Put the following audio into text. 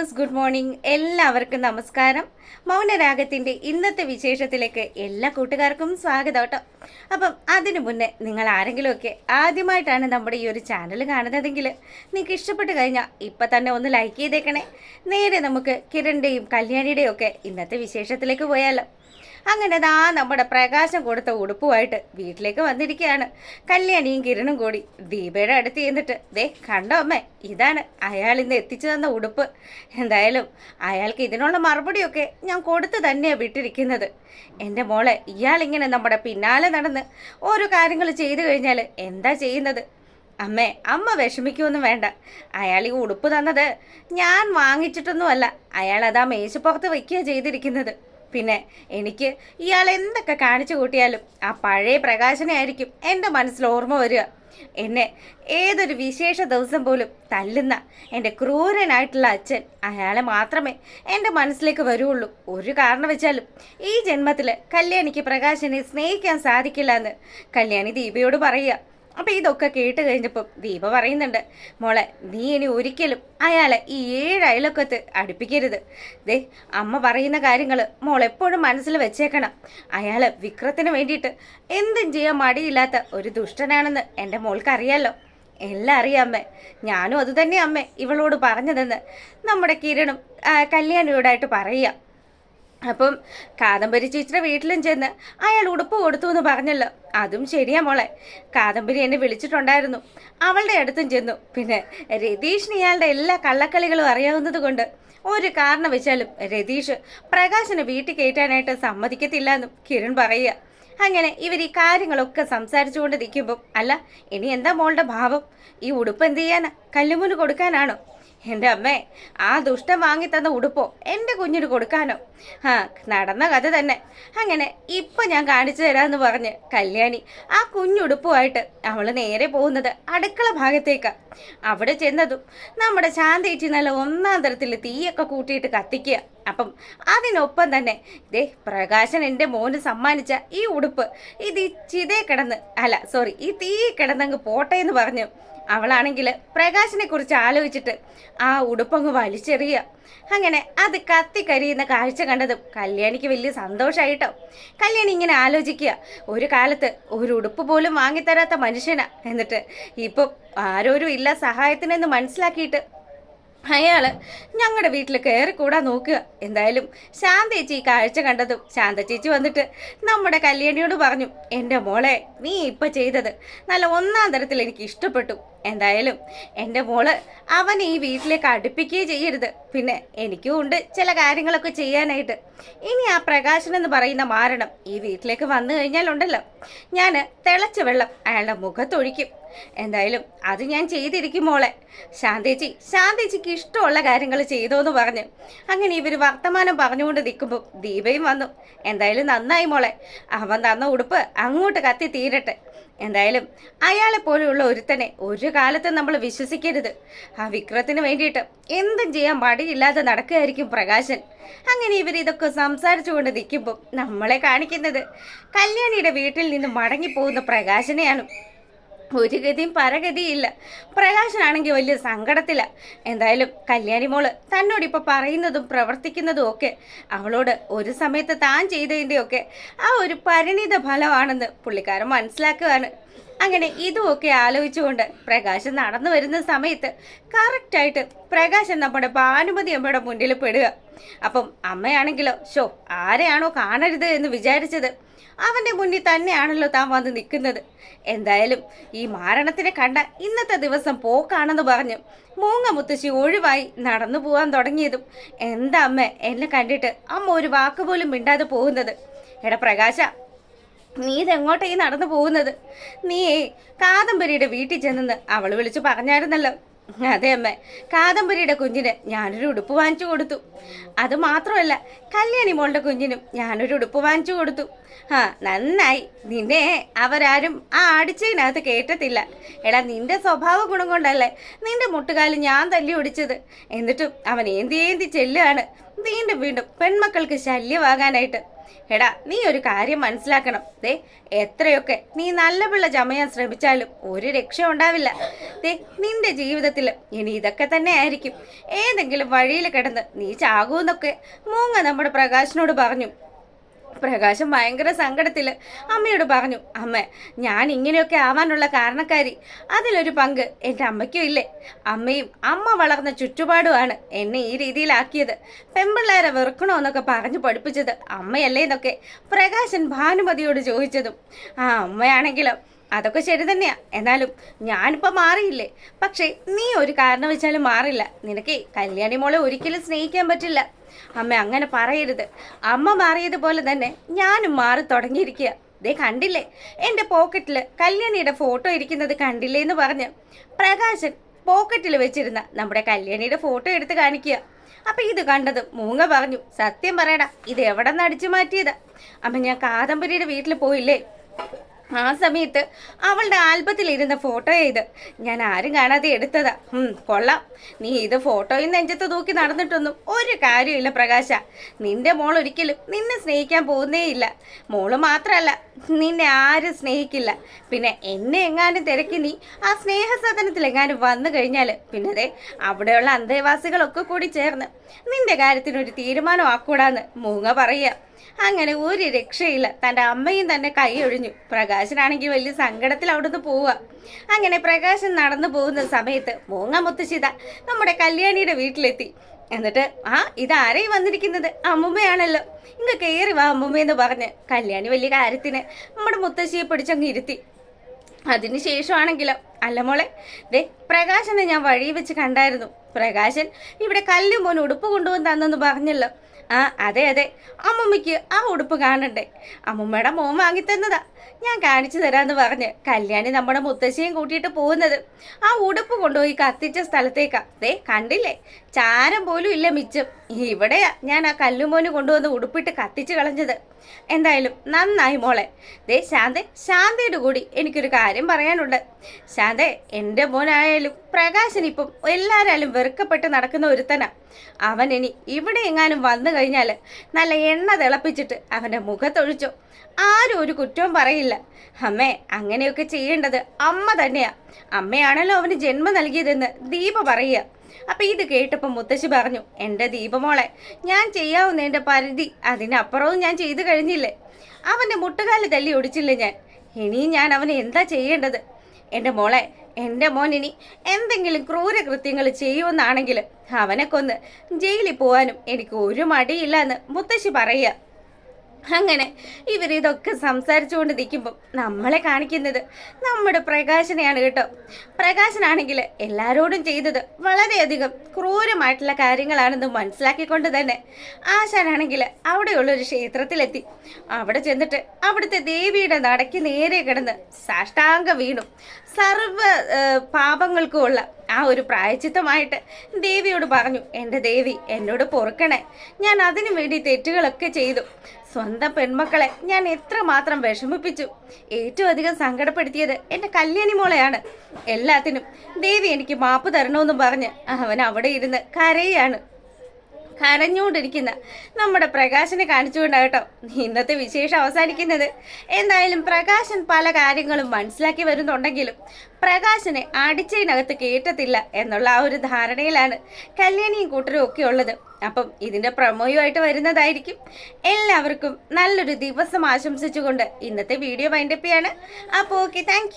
Dears, good morning. എല്ലാവർക്കും നമസ്കാരം. മൗനരാഗത്തിൻ്റെ ഇന്നത്തെ വിശേഷത്തിലേക്ക് എല്ലാ കൂട്ടുകാർക്കും സ്വാഗതം കേട്ടോ. അപ്പം അതിനു മുന്നേ നിങ്ങൾ ആരെങ്കിലുമൊക്കെ ആദ്യമായിട്ടാണ് നമ്മുടെ ഈ ഒരു ചാനൽ കാണുന്നതെങ്കിൽ നിങ്ങൾക്ക് ഇഷ്ടപ്പെട്ട് കഴിഞ്ഞാൽ ഇപ്പം തന്നെ ഒന്ന് ലൈക്ക് ചെയ്തേക്കണേ. നേരെ നമുക്ക് കിരണിൻ്റെയും കല്യാണിയുടെയും ഒക്കെ ഇന്നത്തെ വിശേഷത്തിലേക്ക് പോയാലോ. അങ്ങനെ ദാ നമ്മുടെ പ്രകാശം കൊടുത്ത ഉടുപ്പുമായിട്ട് വീട്ടിലേക്ക് വന്നിരിക്കുകയാണ് കല്യാണിയും കിരണും കൂടി. ദീപയുടെ അടുത്ത് ചെന്നിട്ട്, ദേ കണ്ടോ അമ്മേ, ഇതാണ് അയാൾ ഇന്ന് എത്തിച്ചു തന്ന ഉടുപ്പ്. എന്തായാലും അയാൾക്ക് ഇതിനുള്ള മറുപടിയൊക്കെ ഞാൻ കൊടുത്തു തന്നെയാണ് വിട്ടിരിക്കുന്നത്. എൻ്റെ മോളെ, ഇയാളിങ്ങനെ നമ്മുടെ പിന്നാലെ നടന്ന് ഓരോ കാര്യങ്ങൾ ചെയ്തു കഴിഞ്ഞാൽ എന്താ ചെയ്യുന്നത്? അമ്മേ, അമ്മ വിഷമിക്കുമൊന്നും വേണ്ട. അയാൾ ഈ ഉടുപ്പ് തന്നത് ഞാൻ വാങ്ങിച്ചിട്ടൊന്നുമല്ല. അയാൾ അതാ മേശപ്പുറത്ത് വയ്ക്കുകയാണ് ചെയ്തിരിക്കുന്നത്. പിന്നെ എനിക്ക് ഇയാൾ എന്തൊക്കെ കാണിച്ചു കൂട്ടിയാലും ആ പഴയ പ്രകാശനെ ആയിരിക്കും എൻ്റെ മനസ്സിൽ ഓർമ്മ വരിക. എന്നെ ഏതൊരു വിശേഷ ദിവസം പോലും തല്ലുന്ന എൻ്റെ ക്രൂരനായിട്ടുള്ള അച്ഛൻ, അയാളെ മാത്രമേ എൻ്റെ മനസ്സിലേക്ക് വരുള്ളൂ. ഒരു കാരണം വെച്ചാലും ഈ ജന്മത്തിൽ കല്യാണിക്ക് പ്രകാശനെ സ്നേഹിക്കാൻ സാധിക്കില്ല എന്ന് കല്യാണി ദീപയോട് പറയുക. അപ്പം ഇതൊക്കെ കേട്ട് കഴിഞ്ഞപ്പം ദീപ പറയുന്നുണ്ട്, മോളെ, നീ ഇനി ഒരിക്കലും അയാളെ ഈ 7 അയലൊക്കത്ത് അടുപ്പിക്കരുത്. ദേ, അമ്മ പറയുന്ന കാര്യങ്ങൾ മോൾ എപ്പോഴും മനസ്സിൽ വെച്ചേക്കണം. അയാൾ വിക്രത്തിന് വേണ്ടിയിട്ട് എന്തും ചെയ്യാൻ മടിയില്ലാത്ത ഒരു ദുഷ്ടനാണെന്ന് എൻ്റെ മോൾക്കറിയാലോ. എല്ലാം അറിയാം അമ്മേ. ഞാനും അതുതന്നെ അമ്മേ ഇവളോട് പറഞ്ഞതെന്ന് നമ്മുടെ കിരണും കല്യാണിയോടായിട്ട് പറയുക. അപ്പം കാദംബരി ചേച്ചിയുടെ വീട്ടിലും ചെന്ന് അയാൾ ഉടുപ്പ് കൊടുത്തു എന്ന് പറഞ്ഞല്ലോ, അതും ശരിയാ മോളെ. കാദംബരി എന്നെ വിളിച്ചിട്ടുണ്ടായിരുന്നു, അവളുടെ അടുത്തും ചെന്നു. പിന്നെ രതീഷിന് ഇയാളുടെ എല്ലാ കള്ളക്കളികളും അറിയാവുന്നത് കൊണ്ട് ഒരു കാരണം വെച്ചാലും രതീഷ് പ്രകാശിനെ വീട്ടിൽ കയറ്റാനായിട്ട് സമ്മതിക്കത്തില്ല എന്നും കിരൺ പറയുക. അങ്ങനെ ഇവർ ഈ കാര്യങ്ങളൊക്കെ സംസാരിച്ചുകൊണ്ട് നിൽക്കുമ്പം, അല്ല ഇനി എന്താ മോളുടെ ഭാവം? ഈ ഉടുപ്പ് എന്ത് ചെയ്യാനാ? കല്ലുമുന് കൊടുക്കാനാണോ? എൻ്റെ അമ്മേ, ആ ദുഷ്ടം വാങ്ങിത്തന്ന ഉടുപ്പോ എൻ്റെ കുഞ്ഞിന് കൊടുക്കാനോ? നടന്ന കഥ തന്നെ. അങ്ങനെ ഇപ്പം ഞാൻ കാണിച്ചു തരാമെന്ന് പറഞ്ഞ് കല്യാണി ആ കുഞ്ഞുടുപ്പുമായിട്ട് അവൾ നേരെ പോകുന്നത് അടുക്കള ഭാഗത്തേക്കാണ്. അവിടെ ചെന്നതും നമ്മുടെ ശാന്തേച്ചി നല്ല ഒന്നാം തരത്തിൽ തീയൊക്കെ കൂട്ടിയിട്ട് കത്തിക്കുക. അപ്പം അതിനൊപ്പം തന്നെ ദേ പ്രകാശൻ എൻ്റെ മോന് സമ്മാനിച്ച ഈ ഉടുപ്പ് ഇത് ഈ ഈ തീ കിടന്നങ്ങ് പോട്ടെ എന്ന് പറഞ്ഞു അവളാണെങ്കിൽ പ്രകാശിനെ കുറിച്ച് ആലോചിച്ചിട്ട് ആ ഉടുപ്പങ്ങ് വലിച്ചെറിയുക. അങ്ങനെ അത് കത്തിക്കരിയുന്ന കാഴ്ച കണ്ടതും കല്യാണിക്ക് വലിയ സന്തോഷമായിട്ടോ. കല്യാണി ഇങ്ങനെ ആലോചിക്കുക, ഒരു കാലത്ത് ഒരു ഉടുപ്പ് പോലും വാങ്ങിത്തരാത്ത മനുഷ്യനാ, എന്നിട്ട് ഇപ്പം ആരോരും ഇല്ല സഹായത്തിനെന്ന് മനസ്സിലാക്കിയിട്ട് അയാൾ ഞങ്ങളുടെ വീട്ടിൽ കയറിക്കൂടാ നോക്കുക. എന്തായാലും ശാന്തേച്ചി ഈ കാഴ്ച കണ്ടതും ശാന്തച്ചേച്ചി വന്നിട്ട് നമ്മുടെ കല്യാണിയോട് പറഞ്ഞു, എൻ്റെ മോളെ, നീ ഇപ്പം ചെയ്തത് നല്ല ഒന്നാം തരത്തിൽ എനിക്ക് ഇഷ്ടപ്പെട്ടു. എന്തായാലും എൻ്റെ മോള് അവനെ ഈ വീട്ടിലേക്ക് അടുപ്പിക്കുകയും ചെയ്യരുത്. പിന്നെ എനിക്കും ഉണ്ട് ചില കാര്യങ്ങളൊക്കെ ചെയ്യാനായിട്ട്. ഇനി ആ പ്രകാശൻ എന്ന് പറയുന്ന മാരണം ഈ വീട്ടിലേക്ക് വന്നു കഴിഞ്ഞാലുണ്ടല്ലോ, ഞാൻ തിളച്ച വെള്ളം അയാളുടെ മുഖത്തൊഴിക്കും. എന്തായാലും അത് ഞാൻ ചെയ്തിരിക്കും മോളെ. ശാന്തേച്ചിക്ക് ഇഷ്ടമുള്ള കാര്യങ്ങൾ ചെയ്തോന്ന് പറഞ്ഞ് അങ്ങനെ ഇവർ വർത്തമാനം പറഞ്ഞുകൊണ്ട് നിൽക്കുമ്പോൾ ദീപയും വന്നു. എന്തായാലും നന്നായി മോളെ, അവൻ തന്ന ഉടുപ്പ് അങ്ങോട്ട് കത്തി തീരട്ടെ. എന്തായാലും അയാളെ പോലെയുള്ള ഒരുത്തനെ ഒരു കാലത്തും നമ്മൾ വിശ്വസിക്കരുത്. ആ വിക്രത്തിന് വേണ്ടിയിട്ട് എന്തും ചെയ്യാൻ മടിയില്ലാതെ നടക്കുകയായിരിക്കും പ്രകാശൻ. അങ്ങനെ ഇവരിതൊക്കെ സംസാരിച്ചുകൊണ്ട് നിൽക്കുമ്പോൾ നമ്മളെ കാണിക്കുന്നത് കല്യാണിയുടെ വീട്ടിൽ നിന്ന് മടങ്ങിപ്പോകുന്ന പ്രകാശനെയാണ്. ഒരു ഗതിയും പരഗതിയില്ല. പ്രകാശനാണെങ്കിൽ വലിയ സങ്കടത്തില്ല. എന്തായാലും കല്യാണി മോള് തന്നോടിപ്പോൾ പറയുന്നതും പ്രവർത്തിക്കുന്നതും ഒക്കെ അവളോട് ഒരു സമയത്ത് താൻ ചെയ്തതിൻ്റെയൊക്കെ ആ ഒരു പരിണിത ഫലമാണെന്ന് പുള്ളിക്കാരൻ മനസ്സിലാക്കുകയാണ്. അങ്ങനെ ഇതുമൊക്കെ ആലോചിച്ചുകൊണ്ട് പ്രകാശൻ നടന്നു വരുന്ന സമയത്ത് കറക്റ്റായിട്ട് പ്രകാശൻ നമ്മുടെ ഭാനുമതി അമ്മയുടെ മുന്നിൽ പെടുക. അപ്പം അമ്മയാണെങ്കിലോ, ആരെയാണോ കാണരുത് എന്ന് വിചാരിച്ചത് അവൻ്റെ മുന്നിൽ തന്നെയാണല്ലോ താൻ വന്ന് നിൽക്കുന്നത്. എന്തായാലും ഈ മാരണത്തിനെ കണ്ട ഇന്നത്തെ ദിവസം പോക്കാണെന്ന് പറഞ്ഞു മൂങ്ങ മുത്തശ്ശി ഒഴിവായി നടന്നു പോകാൻ തുടങ്ങിയതും, എന്താ അമ്മ എന്നെ കണ്ടിട്ട് അമ്മ ഒരു വാക്ക് പോലും മിണ്ടാതെ പോകുന്നത്? എടാ പ്രകാശ, നീ ഇതെങ്ങോട്ടേ നടന്നു പോകുന്നത്? നീ കാദംബരിയുടെ വീട്ടിൽ ചെന്നെന്ന് അവൾ വിളിച്ചു പറഞ്ഞായിരുന്നല്ലോ. അതെ അമ്മ, കാദംബരിയുടെ കുഞ്ഞിന് ഞാനൊരു ഉടുപ്പ് വാങ്ങിച്ചു കൊടുത്തു. അത് മാത്രമല്ല, കല്യാണി മോളുടെ കുഞ്ഞിനും ഞാനൊരു ഉടുപ്പ് വാങ്ങിച്ചു കൊടുത്തു. നന്നായി. നിന്നെ അവരാരും ആ അടിച്ചതിനകത്ത് കേട്ടത്തില്ല. എടാ, നിന്റെ സ്വഭാവ ഗുണം കൊണ്ടല്ലേ നിന്റെ മുട്ടുകാല് ഞാൻ തല്ലി ഒടിച്ചത്. എന്നിട്ടും അവൻ ഏന്തി ചെല്ലുകയാണ് വീണ്ടും പെൺമക്കൾക്ക് ശല്യമാകാനായിട്ട്. എടാ നീ ഒരു കാര്യം മനസ്സിലാക്കണം. ദേ എത്രയൊക്കെ നീ നല്ല പിള്ള ചമയാൻ ശ്രമിച്ചാലും ഒരു രക്ഷ ഉണ്ടാവില്ല. ദേ നിന്റെ ജീവിതത്തിൽ ഇനി ഇതൊക്കെ തന്നെ ആയിരിക്കും. ഏതെങ്കിലും വഴിയിൽ കിടന്ന് നീ ചാകൂന്നൊക്കെ മൂങ്ങ നമ്മുടെ പ്രകാശിനോട് പറഞ്ഞു. പ്രകാശം ഭയങ്കര സങ്കടത്തിൽ അമ്മയോട് പറഞ്ഞു, അമ്മ ഞാൻ ഇങ്ങനെയൊക്കെ ആവാനുള്ള കാരണക്കാരി അതിലൊരു പങ്ക് എൻ്റെ അമ്മയ്ക്കും ഇല്ലേ. അമ്മയും അമ്മ വളർന്ന ചുറ്റുപാടുമാണ് എന്നെ ഈ രീതിയിലാക്കിയത്. പെൺപിള്ളേരെ വെറുക്കണമെന്നൊക്കെ പറഞ്ഞു പഠിപ്പിച്ചത് അമ്മയല്ലേ എന്നൊക്കെ പ്രകാശൻ ഭാനുമതിയോട് ചോദിച്ചതും ആ അമ്മയാണെങ്കിലോ അതൊക്കെ ശരി തന്നെയാ, എന്നാലും ഞാനിപ്പോൾ മാറിയില്ലേ. പക്ഷേ നീ ഒരു കാരണവശാലും മാറില്ല. നിനക്ക് കല്യാണി മോളെ ഒരിക്കലും സ്നേഹിക്കാൻ പറ്റില്ല. അമ്മ അങ്ങനെ പറയരുത്. അമ്മ മാറിയതുപോലെ തന്നെ ഞാനും മാറി തുടങ്ങിയിരിക്കുക. ദേ കണ്ടില്ലേ എൻ്റെ പോക്കറ്റിൽ കല്യാണിയുടെ ഫോട്ടോ ഇരിക്കുന്നത് കണ്ടില്ലേ എന്ന് പറഞ്ഞ് പ്രകാശൻ പോക്കറ്റിൽ വെച്ചിരുന്ന നമ്മുടെ കല്യാണിയുടെ ഫോട്ടോ എടുത്ത് കാണിക്കുക. അപ്പൊ ഇത് കണ്ടത് മൂങ്ങ പറഞ്ഞു, സത്യം പറയടാ ഇത് എവിടെ നിന്ന് അടിച്ചു മാറ്റിയതാ? അമ്മ ഞാൻ കാദംബരിയുടെ വീട്ടിൽ പോയില്ലേ, ആ സമയത്ത് അവളുടെ ആൽബത്തിലിരുന്ന ഫോട്ടോ ഇത് ഞാൻ ആരും കാണാതെ എടുത്തതാ. കൊള്ളാം, നീ ഇത് ഫോട്ടോയിൽ നെഞ്ചത്ത് തൂക്കി നടന്നിട്ടൊന്നും ഒരു കാര്യമില്ല പ്രകാശ. നിന്റെ മോൾ ഒരിക്കലും നിന്നെ സ്നേഹിക്കാൻ പോകുന്നേയില്ല. മോള് മാത്രമല്ല, നിന്നെ ആരും സ്നേഹിക്കില്ല. പിന്നെ എന്നെ എങ്ങാനും തിരക്കി നീ ആ സ്നേഹസദനത്തിൽ എങ്ങാനും വന്നു കഴിഞ്ഞാൽ പിന്നതെ അവിടെയുള്ള അന്തേവാസികളൊക്കെ കൂടി ചേർന്ന് നിന്റെ കാര്യത്തിനൊരു തീരുമാനം ആക്കൂടാന്ന് മൂങ്ങ പറയുക. അങ്ങനെ ഒരു രക്ഷയില്ല. തൻ്റെ അമ്മയും തന്നെ കൈയൊഴിഞ്ഞു. പ്രകാശനാണെങ്കിൽ വലിയ സങ്കടത്തിൽ അവിടുന്ന് പോവുക. അങ്ങനെ പ്രകാശൻ നടന്നു പോകുന്ന സമയത്ത് മൂങ്ങ മുത്തശ്ശിത നമ്മുടെ കല്യാണിയുടെ വീട്ടിലെത്തി. എന്നിട്ട് ഇതാരെയും വന്നിരിക്കുന്നത്? അമ്മുമ്മയാണല്ലോ, ഇങ്ങ് കയറി വാ അമ്മുമ്മയെന്ന് പറഞ്ഞ് കല്യാണി വലിയ കാര്യത്തിന് നമ്മുടെ മുത്തശ്ശിയെ പിടിച്ചങ്ങ് ഇരുത്തി. അതിനുശേഷമാണെങ്കിലോ അല്ല മോളെ, ദേ പ്രകാശനെ ഞാൻ വഴി വെച്ച് കണ്ടായിരുന്നു. പ്രകാശൻ ഇവിടെ കല്ലുമോൻ ഉടുപ്പ് കൊണ്ടുവന്ന് തന്നെന്ന് പറഞ്ഞല്ലോ. അതെ അതെ, അമ്മുമ്മയ്ക്ക് ആ ഉടുപ്പ് കാണണ്ടേ? അമ്മുമ്മയുടെ മോൻ വാങ്ങിത്തന്നതാ, ഞാൻ കാണിച്ചു തരാമെന്ന് പറഞ്ഞ് കല്യാണി നമ്മുടെ മുത്തശ്ശിയും കൂട്ടിയിട്ട് പോകുന്നത് ആ ഉടുപ്പ് കൊണ്ടുപോയി കത്തിച്ച സ്ഥലത്തേക്കാ. ദേ കണ്ടില്ലേ, ചാരം പോലും ഇല്ല മിച്ചം. ഇവിടെയാ ഞാൻ ആ കല്ലുമോന് കൊണ്ടുവന്ന് ഉടുപ്പിട്ട് കത്തിച്ച് കളഞ്ഞത്. എന്തായാലും നന്നായി മോളെ. ദേ ശാന്തയുടെ കൂടി എനിക്കൊരു കാര്യം പറയാനുണ്ട്. ശാന്തേ, എൻ്റെ മോനായാലും പ്രകാശൻ ഇപ്പം എല്ലാവരാലും വെറുക്കപ്പെട്ട് നടക്കുന്ന ഒരുത്തനാ. അവൻ ഇനി ഇവിടെ എങ്ങാനും വന്നു കഴിഞ്ഞാൽ നല്ല എണ്ണ തിളപ്പിച്ചിട്ട് അവൻ്റെ മുഖത്തൊഴിച്ചോ, ആരും ഒരു കുറ്റവും പറയില്ല. അമ്മേ, അങ്ങനെയൊക്കെ ചെയ്യേണ്ടത് അമ്മ തന്നെയാ. അമ്മയാണല്ലോ അവന് ജന്മം നൽകിയതെന്ന് ദീപ പറയുക. അപ്പം ഇത് കേട്ടപ്പോൾ മുത്തശ്ശി പറഞ്ഞു, എൻ്റെ ദീപമോളെ, ഞാൻ ചെയ്യാവുന്നതിൻ്റെ പരിധി അതിനപ്പുറവും ഞാൻ ചെയ്തു കഴിഞ്ഞില്ലേ. അവൻ്റെ മുട്ടുകാല് തല്ലി ഒടിച്ചില്ലേ ഞാൻ. ഇനിയും ഞാൻ അവന് എന്താ ചെയ്യേണ്ടത്? എൻ്റെ മോളെ, എൻ്റെ മോൻ ഇനി എന്തെങ്കിലും ക്രൂരകൃത്യങ്ങൾ ചെയ്യുമെന്നാണെങ്കിൽ അവനെ കൊന്ന് ജയിലിൽ പോകാനും എനിക്ക് ഒരു മടിയില്ല എന്ന് മുത്തശ്ശി പറയുക. അങ്ങനെ ഇവരിതൊക്കെ സംസാരിച്ചുകൊണ്ട് നിൽക്കുമ്പം നമ്മളെ കാണിക്കുന്നത് നമ്മുടെ പ്രകാശനെയാണ് കേട്ടോ. പ്രകാശനാണെങ്കിൽ എല്ലാവരോടും ചെയ്തത് വളരെയധികം ക്രൂരമായിട്ടുള്ള കാര്യങ്ങളാണെന്ന് മനസ്സിലാക്കിക്കൊണ്ട് തന്നെ ആശാനാണെങ്കിൽ അവിടെയുള്ളൊരു ക്ഷേത്രത്തിലെത്തി. അവിടെ ചെന്നിട്ട് അവിടുത്തെ ദേവിയുടെ നടയ്ക്ക് നേരെ കിടന്ന് സാഷ്ടാംഗ വീണു. സർവ പാപങ്ങൾക്കുമുള്ള ആ ഒരു പ്രായച്ചിത്തമായിട്ട് ദേവിയോട് പറഞ്ഞു, എൻ്റെ ദേവി എന്നോട് പൊറുക്കണേ, ഞാൻ അതിനു വേണ്ടി തെറ്റുകളൊക്കെ ചെയ്തു. സ്വന്തം പെൺമക്കളെ ഞാൻ എത്രമാത്രം വിഷമിപ്പിച്ചു. ഏറ്റവും അധികം സങ്കടപ്പെടുത്തിയത് എൻ്റെ കല്യാണി മോളെയാണ്. എല്ലാത്തിനും ദേവി എനിക്ക് മാപ്പ് തരണമെന്നും പറഞ്ഞ് അവൻ അവിടെ ഇരുന്ന് കരയാണ്. കരഞ്ഞുകൊണ്ടിരിക്കുന്ന നമ്മുടെ പ്രകാശനെ കാണിച്ചുകൊണ്ടാകട്ടോ ഇന്നത്തെ വിശേഷം അവസാനിക്കുന്നത്. എന്തായാലും പ്രകാശൻ പല കാര്യങ്ങളും മനസ്സിലാക്കി വരുന്നുണ്ടെങ്കിലും പ്രകാശനെ അടിച്ചതിനകത്ത് കേട്ടത്തില്ല എന്നുള്ള ആ ഒരു ധാരണയിലാണ് കല്യാണിയും കൂട്ടരും ഒക്കെ ഉള്ളത്. അപ്പം ഇതിൻ്റെ പ്രൊമോയുമായിട്ട് വരുന്നതായിരിക്കും. എല്ലാവർക്കും നല്ലൊരു ദിവസം ആശംസിച്ചുകൊണ്ട് ഇന്നത്തെ വീഡിയോ വൈൻഡപ്പ് ചെയ്യാണ്. അപ്പോൾ ഓക്കെ, താങ്ക്